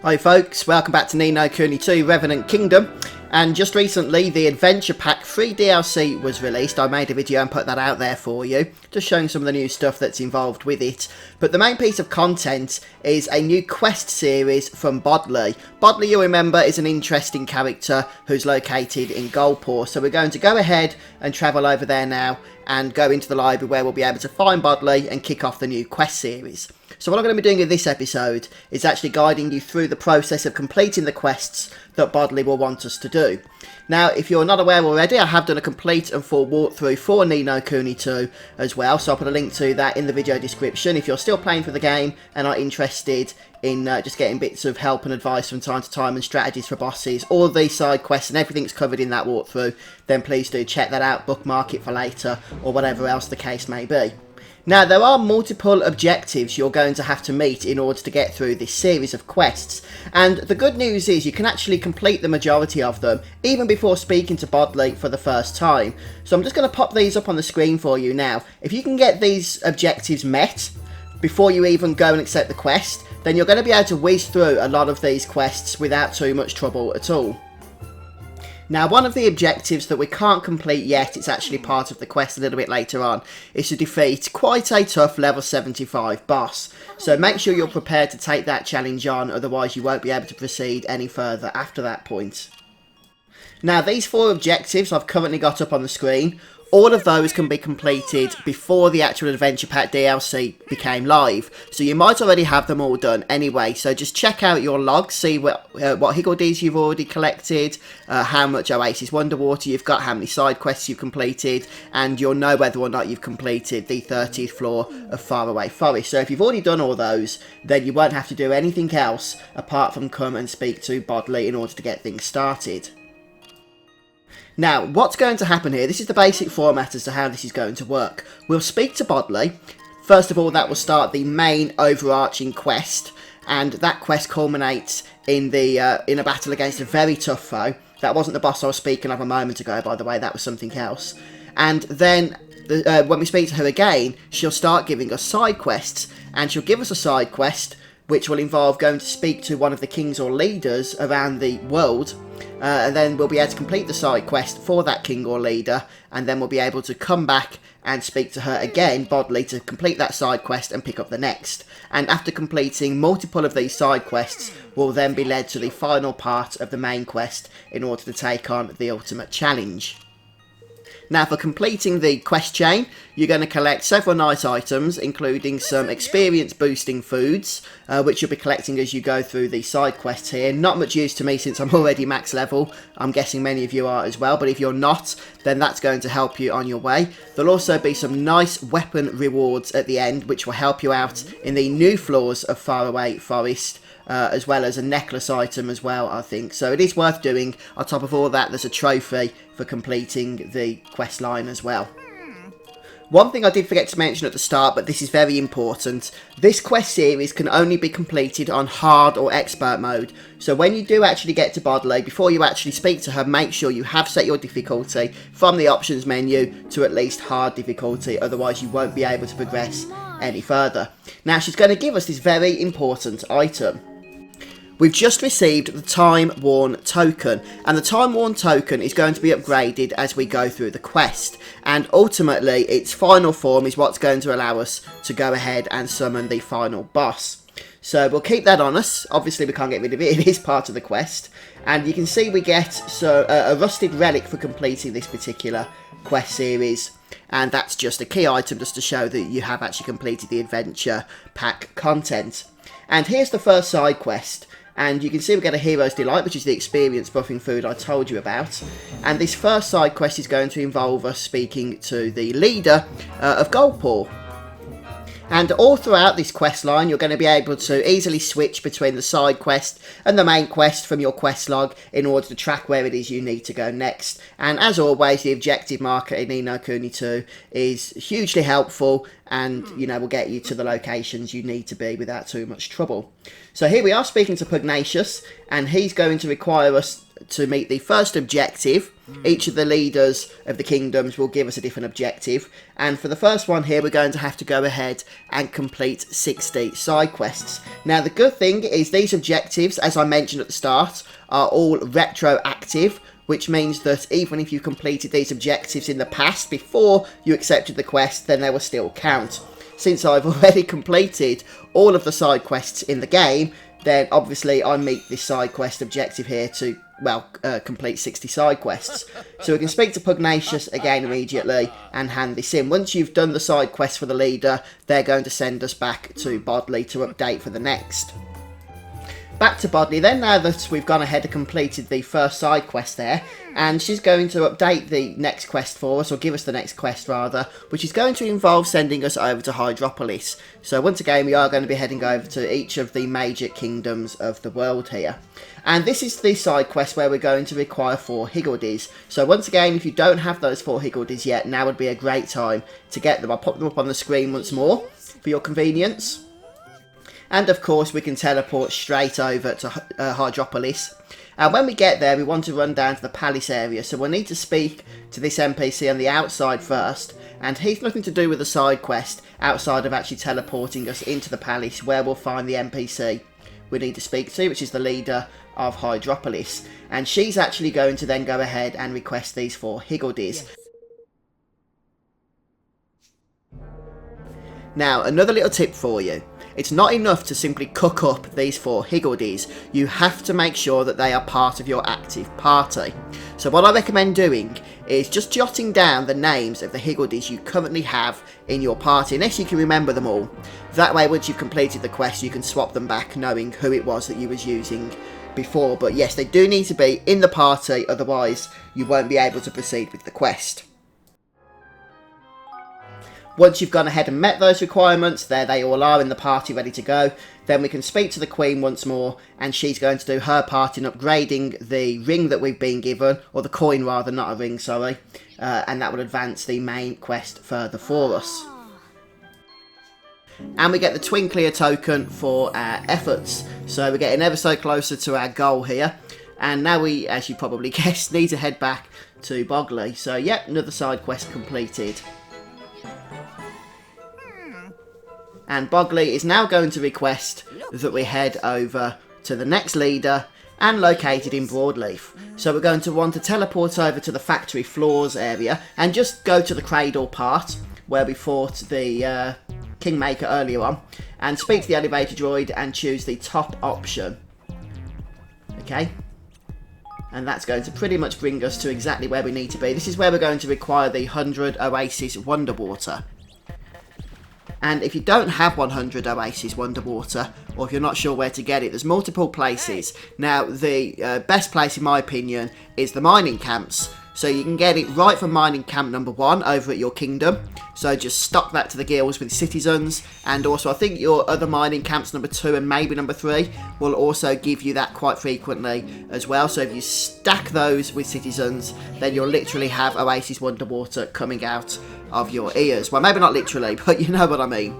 Hi folks, welcome back to Ni No Kuni II Revenant Kingdom, and just recently the Adventure Pack free DLC was released. I made a video and put that out there for you, just showing some of the new stuff that's involved with it. But the main piece of content is a new quest series from Boddly. Boddly, you'll remember, is an interesting character who's located in Goldpaw, so we're going to go ahead and travel over there now and go into the library where we'll be able to find Boddly and kick off the new quest series. So what I'm going to be doing in this episode is actually guiding you through the process of completing the quests that Boddly will want us to do. Now, if you're not aware already, I have done a complete and full walkthrough for Ni No Kuni II as well, so I'll put a link to that in the video description if you're still playing through the game and are interested in just getting bits of help and advice from time to time and strategies for bosses. All of these side quests and everything's covered in that walkthrough, then please do check that out, bookmark it for later, or whatever else the case may be. Now, there are multiple objectives you're going to have to meet in order to get through this series of quests, and the good news is you can actually complete the majority of them even before speaking to Boddly for the first time. So I'm just going to pop these up on the screen for you now. If you can get these objectives met before you even go and accept the quest, then you're going to be able to whiz through a lot of these quests without too much trouble at all. Now, one of the objectives that we can't complete yet, it's actually part of the quest a little bit later on, is to defeat quite a tough level 75 boss. So make sure you're prepared to take that challenge on, otherwise you won't be able to proceed any further after that point. Now, these four objectives I've currently got up on the screen. All of those can be completed before the actual Adventure Pack DLC became live, so you might already have them all done anyway. So just check out your logs, see what Higgledies you've already collected, how much Oasis Wonderwater you've got, how many side quests you've completed, and you'll know whether or not you've completed the 30th floor of Faraway Forest. So if you've already done all those, then you won't have to do anything else apart from come and speak to Boddly in order to get things started. Now, what's going to happen here, this is the basic format as to how this is going to work. We'll speak to Boddly. First of all, that will start the main overarching quest, and that quest culminates in a battle against a very tough foe. That wasn't the boss I was speaking of a moment ago, by the way, that was something else. And then, when we speak to her again, she'll start giving us side quests, and she'll give us a side quest which will involve going to speak to one of the kings or leaders around the world, and then we'll be able to complete the side quest for that king or leader, and then we'll be able to come back and speak to her again, Boddly, to complete that side quest and pick up the next. And after completing multiple of these side quests, we'll then be led to the final part of the main quest in order to take on the ultimate challenge. Now, for completing the quest chain, you're going to collect several nice items, including some experience boosting foods, which you'll be collecting as you go through the side quests here. Not much use to me since I'm already max level. I'm guessing many of you are as well, but if you're not, then that's going to help you on your way. There'll also be some nice weapon rewards at the end, which will help you out in the new floors of Faraway Forest. As well as a necklace item as well, I think. So it is worth doing. On top of all that, there's a trophy for completing the quest line as well. One thing I did forget to mention at the start, but this is very important. This quest series can only be completed on hard or expert mode. So when you do actually get to Boddly, before you actually speak to her, make sure you have set your difficulty from the options menu to at least hard difficulty. Otherwise, you won't be able to progress any further. Now, she's going to give us this very important item. We've just received the Time Worn token, and the Time Worn token is going to be upgraded as we go through the quest, and ultimately its final form is what's going to allow us to go ahead and summon the final boss. So we'll keep that on us. Obviously we can't get rid of it, it is part of the quest, and you can see we get a rusted relic for completing this particular quest series, and that's just a key item just to show that you have actually completed the adventure pack content. And here's the first side quest. And you can see we get a Hero's Delight, which is the experience buffing food I told you about. And this first side quest is going to involve us speaking to the leader of Goldpaw. And all throughout this quest line, you're going to be able to easily switch between the side quest and the main quest from your quest log in order to track where it is you need to go next. And as always, the objective marker in Ni No Kuni II is hugely helpful, and, you know, will get you to the locations you need to be without too much trouble. So here we are speaking to Pugnacious, and he's going to require us to meet the first objective. Each of the leaders of the kingdoms will give us a different objective, and for the first one here we're going to have to go ahead and complete 60 side quests. Now the good thing is these objectives, as I mentioned at the start, are all retroactive, which means that even if you completed these objectives in the past before you accepted the quest, then they will still count. Since I've already completed all of the side quests in the game, then obviously I meet this side quest objective here to, well, complete 60 side quests. So we can speak to Pugnacious again immediately and hand this in. Once you've done the side quest for the leader, they're going to send us back to Boddly to update for the next. Back to Boddly then, now that we've gone ahead and completed the first side quest there, and she's going to update the next quest for us, or give us the next quest rather, which is going to involve sending us over to Hydropolis. So once again we are going to be heading over to each of the major kingdoms of the world here. And this is the side quest where we're going to require 4 Higgledies. So once again, if you don't have those 4 Higgledies yet, now would be a great time to get them. I'll pop them up on the screen once more for your convenience. And of course we can teleport straight over to Hydropolis. And when we get there we want to run down to the palace area, so we'll need to speak to this NPC on the outside first, and he's nothing to do with the side quest outside of actually teleporting us into the palace where we'll find the NPC we need to speak to, which is the leader of Hydropolis. And she's actually going to then go ahead and request these 4 Higgledies. Yes. Now another little tip for you. It's not enough to simply cook up these 4 Higgledies. You have to make sure that they are part of your active party. So what I recommend doing is just jotting down the names of the Higgledies you currently have in your party, unless you can remember them all. That way, once you've completed the quest, you can swap them back knowing who it was that you was using before. But yes, they do need to be in the party, otherwise you won't be able to proceed with the quest. Once you've gone ahead and met those requirements, there they all are in the party ready to go, then we can speak to the Queen once more, and she's going to do her part in upgrading the ring that we've been given, or the coin rather, not a ring, sorry, and that will advance the main quest further for us. And we get the Twinklier token for our efforts, so we're getting ever so closer to our goal here. And now we, as you probably guessed, need to head back to Boddly. So yep, another side quest completed. And Boddly is now going to request that we head over to the next leader, and located in Broadleaf. So we're going to want to teleport over to the factory floors area and just go to the cradle part where we fought the Kingmaker earlier on, and speak to the elevator droid and choose the top option. Okay, and that's going to pretty much bring us to exactly where we need to be. This is where we're going to require the 100 Oasis Wonder Water. And if you don't have 100 Oasis Wonder Water, or if you're not sure where to get it, there's multiple places. Now, the best place, in my opinion, is the mining camps. So you can get it right from mining camp number 1 over at your kingdom. So just stock that to the gills with citizens. And also, I think your other mining camps, number 2 and maybe number 3, will also give you that quite frequently as well. So if you stack those with citizens, then you'll literally have Oasis Wonder Water coming out of your ears. Well, maybe not literally, but you know what I mean.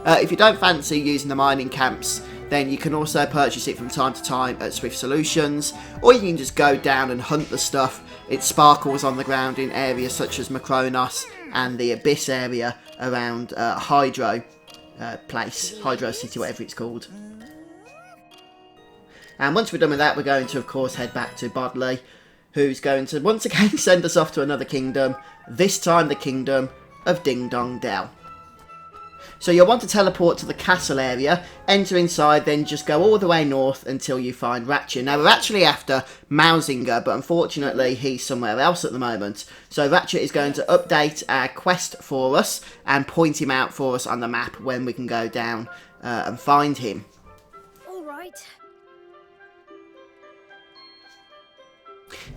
If you don't fancy using the mining camps, then you can also purchase it from time to time at Swift Solutions, or you can just go down and hunt the stuff. It sparkles on the ground in areas such as Macronos and the Abyss area around Hydro City, whatever it's called. And once we're done with that, we're going to, of course, head back to Boddly, who's going to once again send us off to another kingdom, this time the kingdom of Dong Dell. So you'll want to teleport to the castle area, enter inside, then just go all the way north until you find Ratchet. Now we're actually after Mausinger, but unfortunately he's somewhere else at the moment. So Ratchet is going to update our quest for us and point him out for us on the map when we can go down and find him. Alright.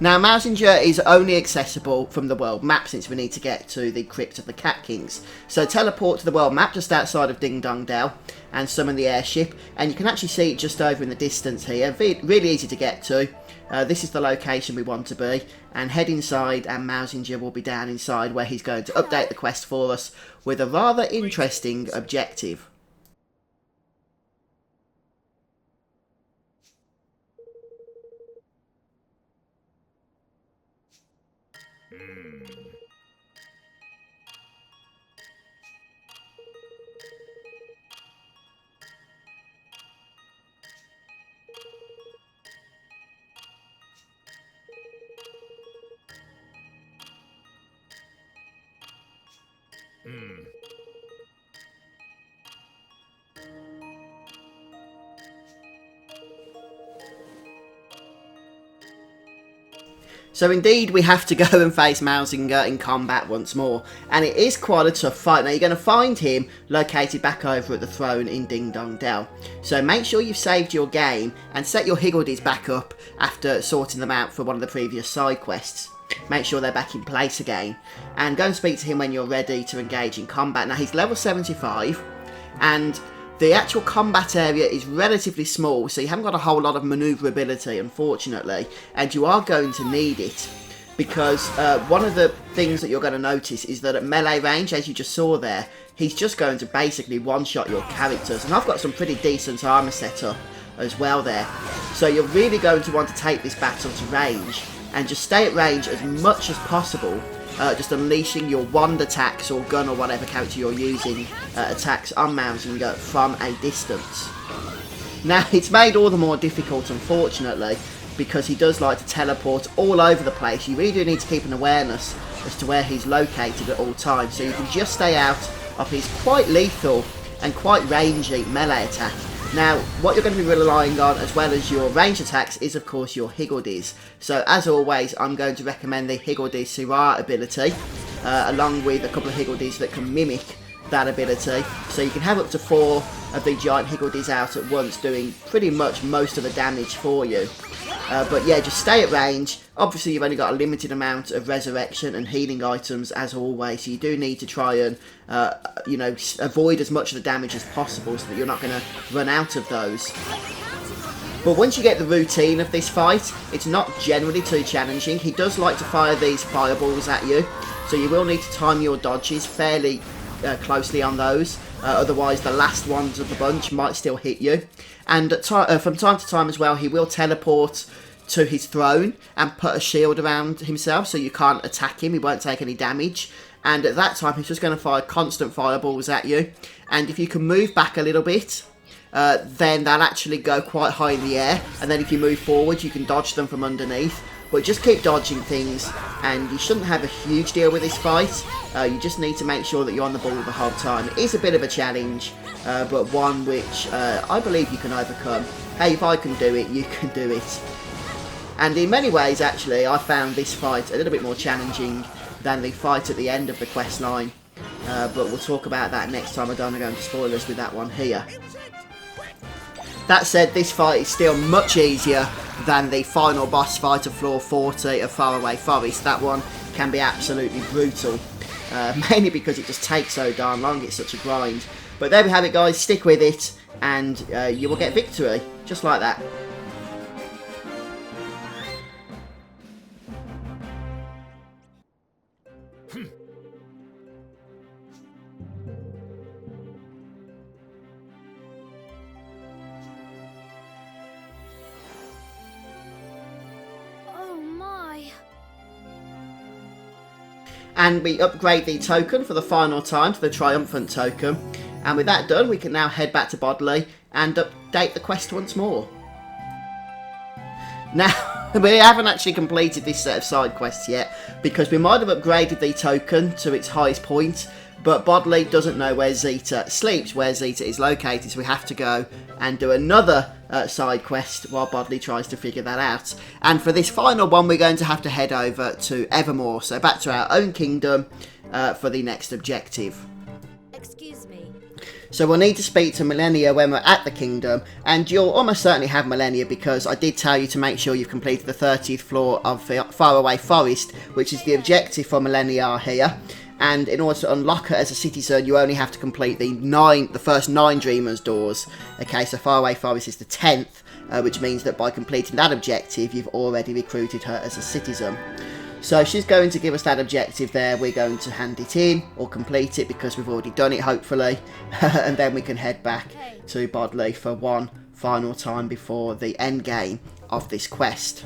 Now, Mausinger is only accessible from the world map since we need to get to the Crypt of the Cat Kings. So teleport to the world map just outside of Dong Dell and summon the airship. And you can actually see it just over in the distance here. Really easy to get to. This is the location we want to be, and head inside and Mousinger will be down inside where he's going to update the quest for us with a rather interesting objective. So indeed we have to go and face Mousinger in combat once more, and it is quite a tough fight. Now you're going to find him located back over at the throne in Dong Dell. So make sure you've saved your game and set your Higgledies back up after sorting them out for one of the previous side quests. Make sure they're back in place again, and go and speak to him when you're ready to engage in combat. Now he's level 75, and the actual combat area is relatively small, so you haven't got a whole lot of manoeuvrability, unfortunately, and you are going to need it, because one of the things that you're going to notice is that at melee range, as you just saw there, he's just going to basically one-shot your characters, and I've got some pretty decent armour set up as well there, so you're really going to want to take this battle to range, and just stay at range as much as possible, just unleashing your wand attacks or gun or whatever character you're using attacks on Mousinger from a distance. Now it's made all the more difficult, unfortunately, because he does like to teleport all over the place. You really do need to keep an awareness as to where he's located at all times, so you can just stay out of his quite lethal and quite rangy melee attack. Now, what you're going to be relying on, as well as your range attacks, is of course your Higgledies. So, as always, I'm going to recommend the Higgledy Sirah ability, along with a couple of Higgledies that can mimic that ability. So you can have up to 4 of the giant Higgledies out at once, doing pretty much most of the damage for you. But yeah, just stay at range. Obviously, you've only got a limited amount of resurrection and healing items, as always, so you do need to try and, you know, avoid as much of the damage as possible so that you're not going to run out of those. But once you get the routine of this fight, it's not generally too challenging. He does like to fire these fireballs at you, so you will need to time your dodges fairly closely on those. Otherwise, the last ones of the bunch might still hit you. And from time to time as well, he will teleport to his throne and put a shield around himself so you can't attack him, he won't take any damage. And at that time, he's just going to fire constant fireballs at you. And if you can move back a little bit, then they'll actually go quite high in the air. And then if you move forward, you can dodge them from underneath. But just keep dodging things, and you shouldn't have a huge deal with this fight. You just need to make sure that you're on the ball the whole time. It is a bit of a challenge, but one which I believe you can overcome. Hey, if I can do it, you can do it. And in many ways, actually, I found this fight a little bit more challenging than the fight at the end of the quest line. But we'll talk about that next time. I don't want to go into spoilers with that one here. That said, this fight is still much easier than the final boss fight of floor 40 of Faraway Forest. That one can be absolutely brutal, mainly because it just takes so darn long, it's such a grind. But there we have it, guys, stick with it, and you will get victory, just like that. And we upgrade the token for the final time to the Triumphant token. And with that done, we can now head back to Boddly and update the quest once more. Now, we haven't actually completed this set of side quests yet, because we might have upgraded the token to its highest point, but Boddly doesn't know where Zeta sleeps, where Zeta is located, so we have to go and do another side quest while Boddly tries to figure that out. And for this final one, we're going to have to head over to Evermore, so back to our own kingdom for the next objective. Excuse me. So we'll need to speak to Millennia when we're at the kingdom, and you'll almost certainly have Millennia, because I did tell you to make sure you've completed the 30th floor of Faraway Forest, which is the objective for Millennia here. And in order to unlock her as a citizen, you only have to complete the first 9 Dreamers doors. Okay, so Faraway Forest is the 10th, which means that by completing that objective, you've already recruited her as a citizen. So she's going to give us that objective there. We're going to hand it in or complete it because we've already done it, hopefully. And then we can head back to Boddly for one final time before the end game of this quest.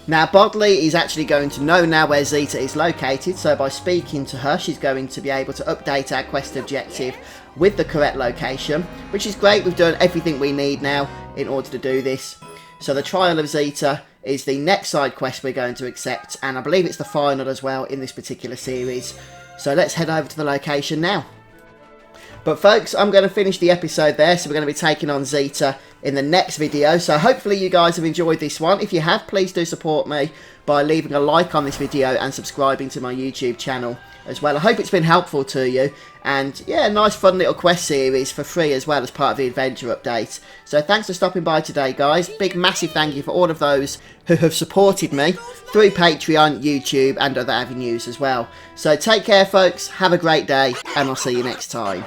Now, Boddly is actually going to know now where Zeta is located, so by speaking to her, she's going to be able to update our quest objective with the correct location, which is great. We've done everything we need now in order to do this. So the Trial of Zeta is the next side quest we're going to accept, and I believe it's the final as well in this particular series. So let's head over to the location now. But folks, I'm going to finish the episode there, so we're going to be taking on Zeta in the next video. So hopefully you guys have enjoyed this one. If you have, please do support me by leaving a like on this video and subscribing to my YouTube channel as well. I hope it's been helpful to you. And yeah, nice fun little quest series for free as well as part of the adventure update. So thanks for stopping by today, guys. Big massive thank you for all of those who have supported me through Patreon, YouTube and other avenues as well. So take care folks, have a great day, and I'll see you next time.